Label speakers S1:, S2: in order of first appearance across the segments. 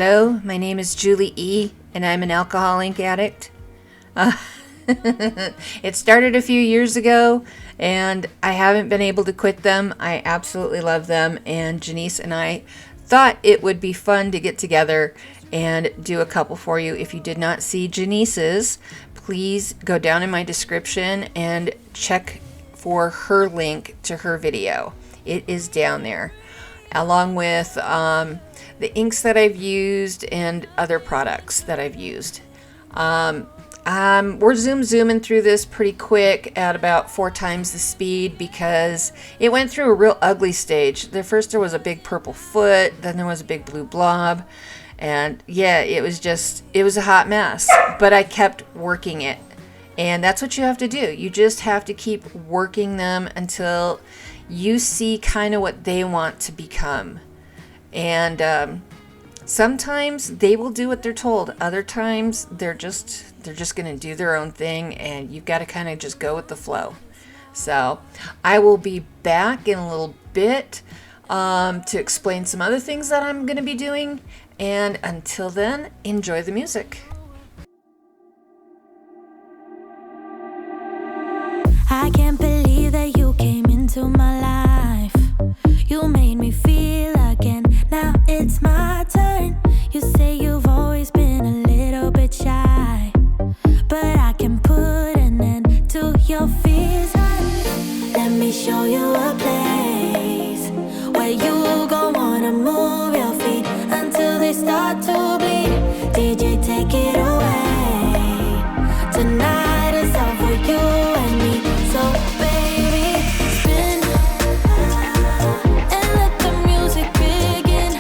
S1: Hello, my name is Julie E., and I'm an Alcoholink addict. It started a few years ago, and I haven't been able to quit them. I absolutely love them, and Janice and I thought it would be fun to get together and do a couple for you. If you did not see Janice's, please go down in my description and check for her link to her video. It is down there, along with the inks that I've used and other products that I've used. We're zooming through this pretty quick at about 4 times the speed because it went through a real ugly stage. First there was a big purple foot, then there was a big blue blob, and yeah, it was a hot mess, but I kept working it. And that's what you have to do. You just have to keep working them until you see kind of what they want to become. And sometimes they will do what they're told. Other times they're just going to do their own thing, and you've got to kind of just go with the flow. So I will be back in a little bit to explain some other things that I'm going to be doing. And until then, enjoy the music.
S2: I can't believe that you came into my life. You made me feel again. Now it's my turn. You say you've always been a little bit shy, but I can put an end to your fears. Let me show you a place where you gon' wanna move your feet until they start to bleed. DJ, take it away. Tonight is all for you and me. So baby, spin and let the music begin.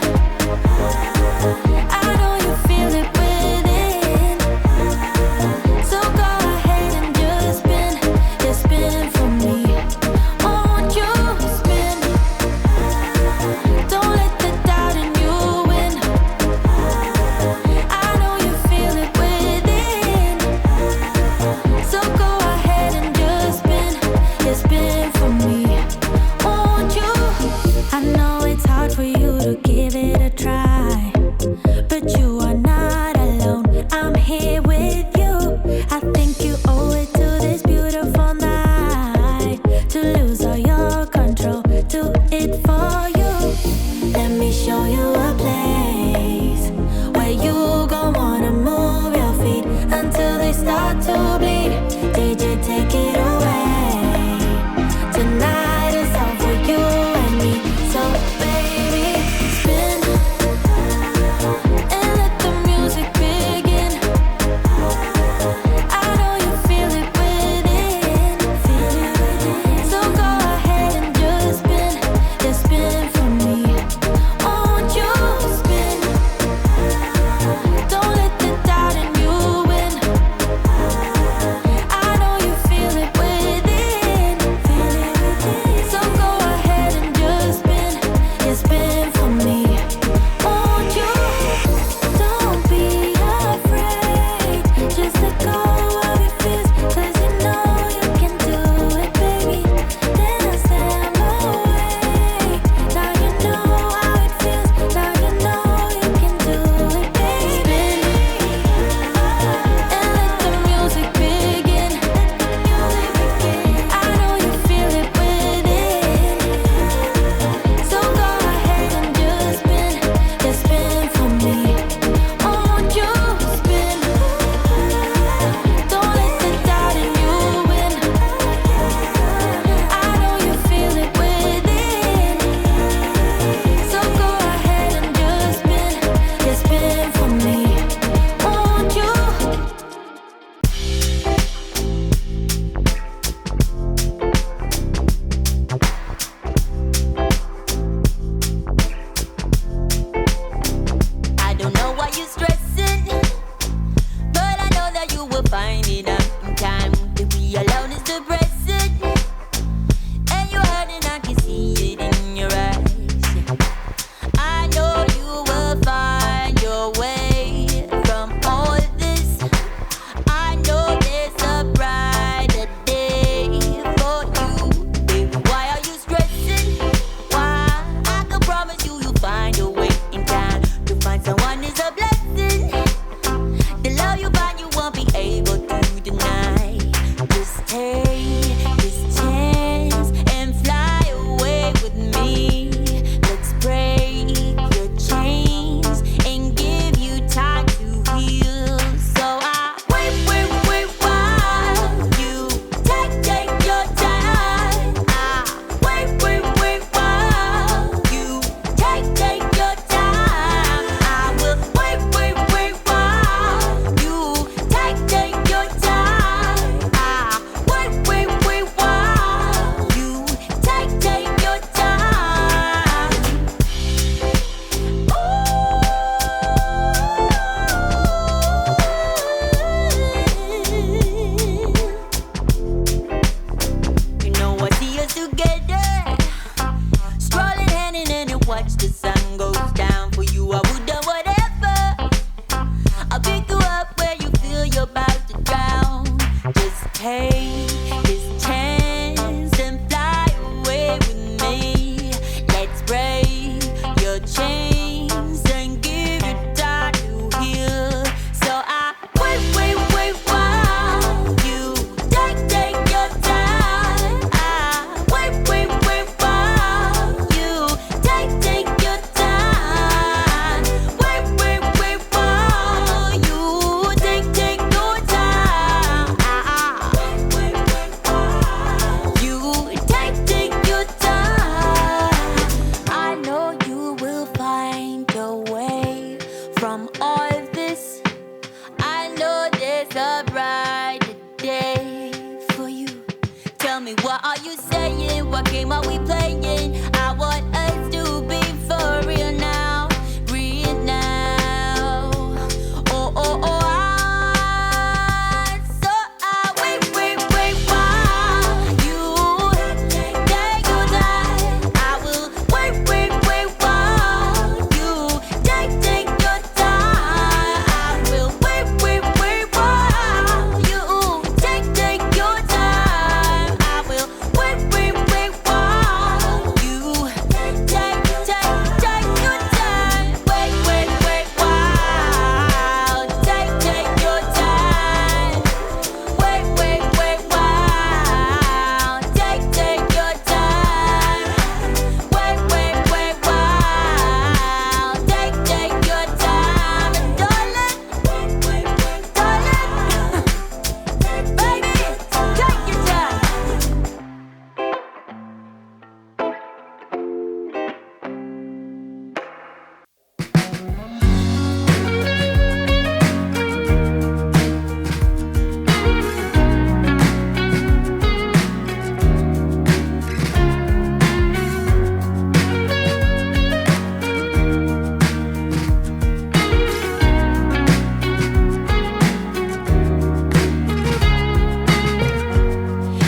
S2: I know you feel it within, so go ahead and just spin. Just spin for me. Won't you spin? Don't let the doubt in you win. I know you feel it within, so go ahead
S3: watch the sun goes down. For you, I would do whatever. I'll pick you up where you feel you're about to drown. Just take this chance and fly away with me. Let's break your chains and give you time to heal. So I wait while you take your time. I wait while you take your time. Wait while you take your time. Wait while you take your time. I know you will find your way from all of this. I know there's a brighter day for you. Tell me, what are you saying? What game are we playing? I want us to be for real now, real now. Oh, oh, oh, so I wait while you take your time. I will wait while you take your time. I will wait while you take your time. I will wait while you take your time. Wait while take your time. Wait while take your time. Wait while take your time. And darling, baby, take your time.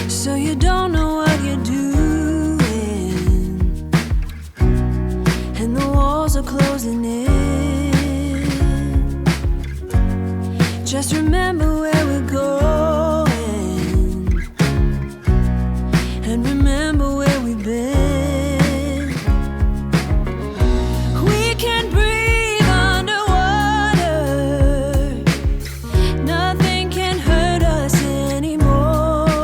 S2: So you don't know what you're doing, and the walls are closing in. Just remember where we're going, and remember where we've been. We can breathe underwater. Nothing can hurt us anymore.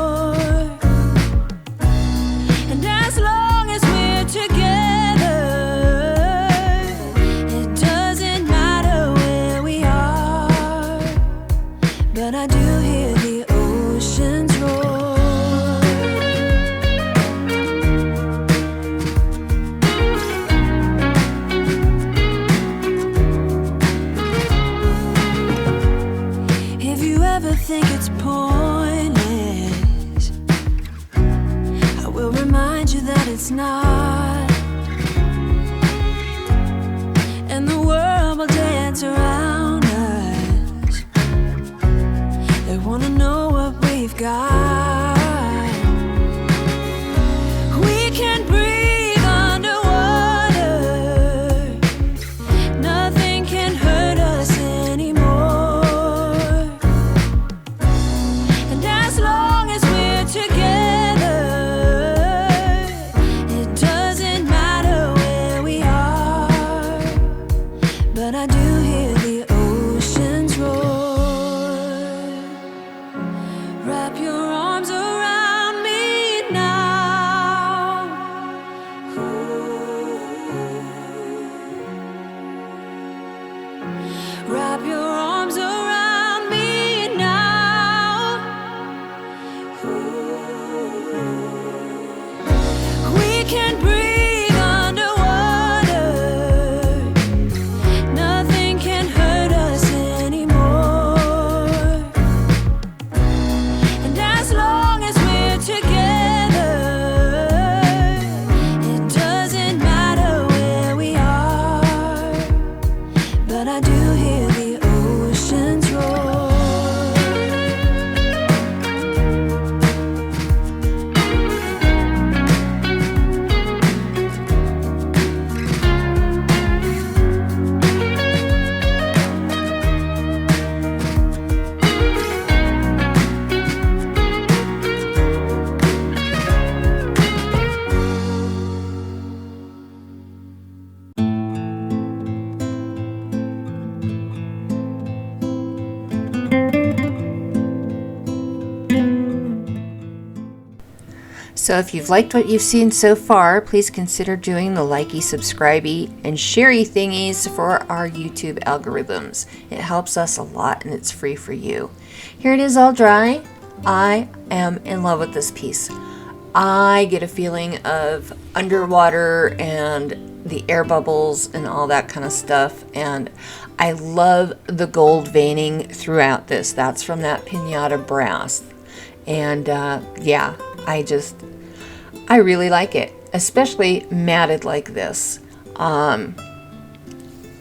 S2: And as long as we're together, it doesn't matter where we are. But I do hear the oceans roar. If you ever think it's pointless, I will remind you that it's not. And the world will dance around us. They wanna know what we've got. We can breathe underwater. Nothing can hurt us anymore. And as long as we're together, it doesn't matter where we are. But I do hear the oceans roar. Wrap your arms
S1: So if you've liked what you've seen so far, please consider doing the likey, subscribey, and sharey thingies for our YouTube algorithms. It helps us a lot and it's free for you. Here it is all dry. I am in love with this piece. I get a feeling of underwater and the air bubbles and all that kind of stuff, and I love the gold veining throughout this. That's from that Pinata brass, and yeah, I really like it, especially matted like this. I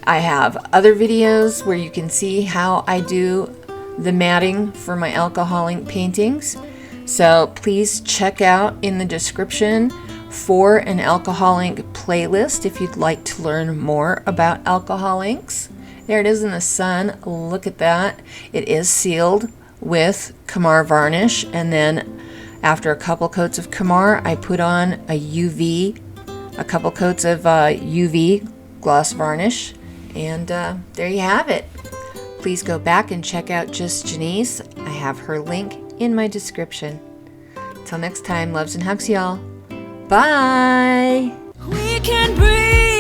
S1: have other videos where you can see how I do the matting for my Alcoholink paintings. So please check out in the description for an Alcoholink playlist if you'd like to learn more about Alcoholinks. There it is in the sun. Look at that. It is sealed with Kamar varnish, and then after a couple coats of Kamar, I put on a couple coats of UV gloss varnish, and there you have it. Please go back and check out Just Janice. I have her link in my description. Till next time, loves and hugs, y'all. Bye.
S3: We can breathe.